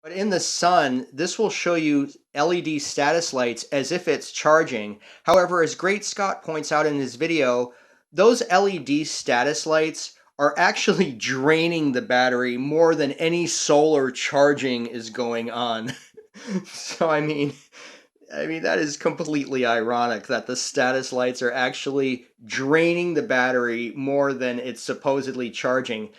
But in the sun, this will show you LED status lights as if it's charging. However, as Great Scott points out in his video, those LED status lights are actually draining the battery more than any solar charging is going on. So I mean that is completely ironic that the status lights are actually draining the battery more than it's supposedly charging.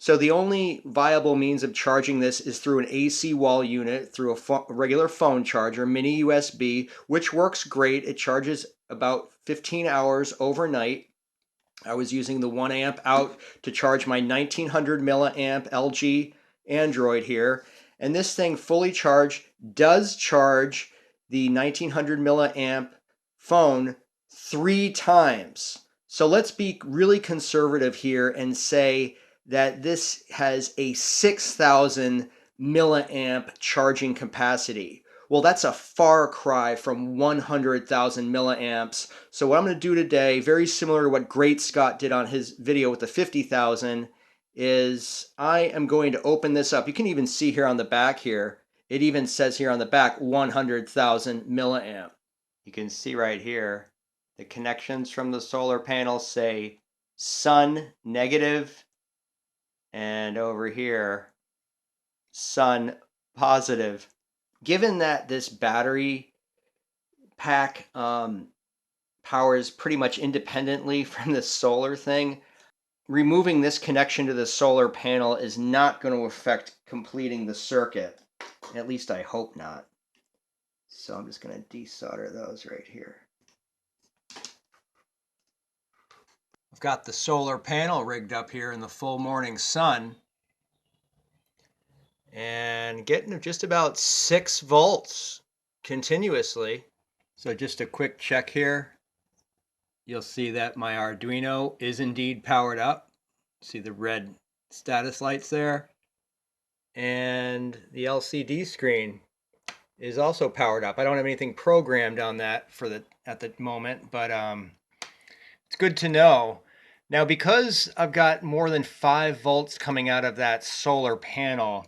So the only viable means of charging this is through an AC wall unit, through a regular phone charger, mini USB, which works great. It charges about 15 hours overnight. I was using the 1 amp out to charge my 1900 milliamp LG Android here. And this thing fully charged does charge the 1900 milliamp phone 3 times. So let's be really conservative here and say that this has a 6000 milliamp charging capacity. Well, that's a far cry from 100,000 milliamps. So what I'm going to do today, very similar to what Great Scott did on his video with the 50,000, is I am going to open this up. You can even see here on the back here, it even says here on the back 100,000 milliamp. You can see right here, the connections from the solar panel say sun negative, and over here, sun positive. Given that this battery pack powers pretty much independently from the solar thing, removing this connection to the solar panel is not going to affect completing the circuit. At least I hope not. So I'm just going to desolder those right here. I've got the solar panel rigged up here in the full morning sun and getting just about 6 volts continuously. So just a quick check here. You'll see that my Arduino is indeed powered up. See the red status lights there. And the LCD screen is also powered up. I don't have anything programmed on that at the moment, but it's good to know. Now, because I've got more than 5 volts coming out of that solar panel,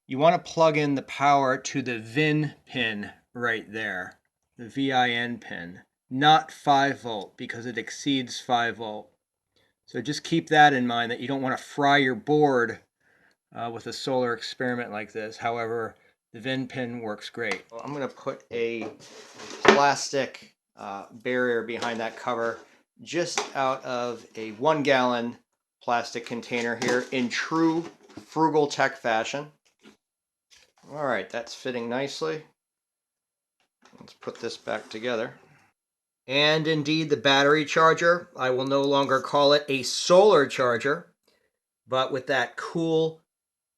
you want to plug in the power to the VIN pin right there, the VIN pin, not 5 volt because it exceeds 5 volt. So just keep that in mind, that you don't want to fry your board with a solar experiment like this. However, the VIN pin works great. Well, I'm going to put a plastic barrier behind that cover just out of a 1-gallon plastic container here in true frugal tech fashion. All right, that's fitting nicely. Let's put this back together. And indeed, the battery charger, I will no longer call it a solar charger, but with that cool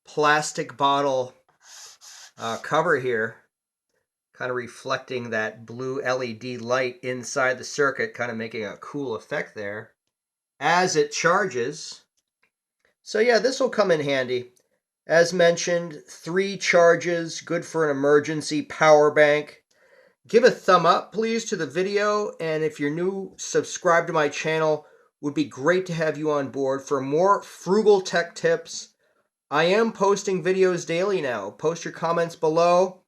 plastic bottle cover here, kind of reflecting that blue LED light inside the circuit, kind of making a cool effect there as it charges. So yeah, this will come in handy. As mentioned, 3 charges, good for an emergency power bank. Give a thumb up, please, to the video, and if you're new, subscribe to my channel. Would be great to have you on board for more frugal tech tips. I am posting videos daily now. Post your comments below.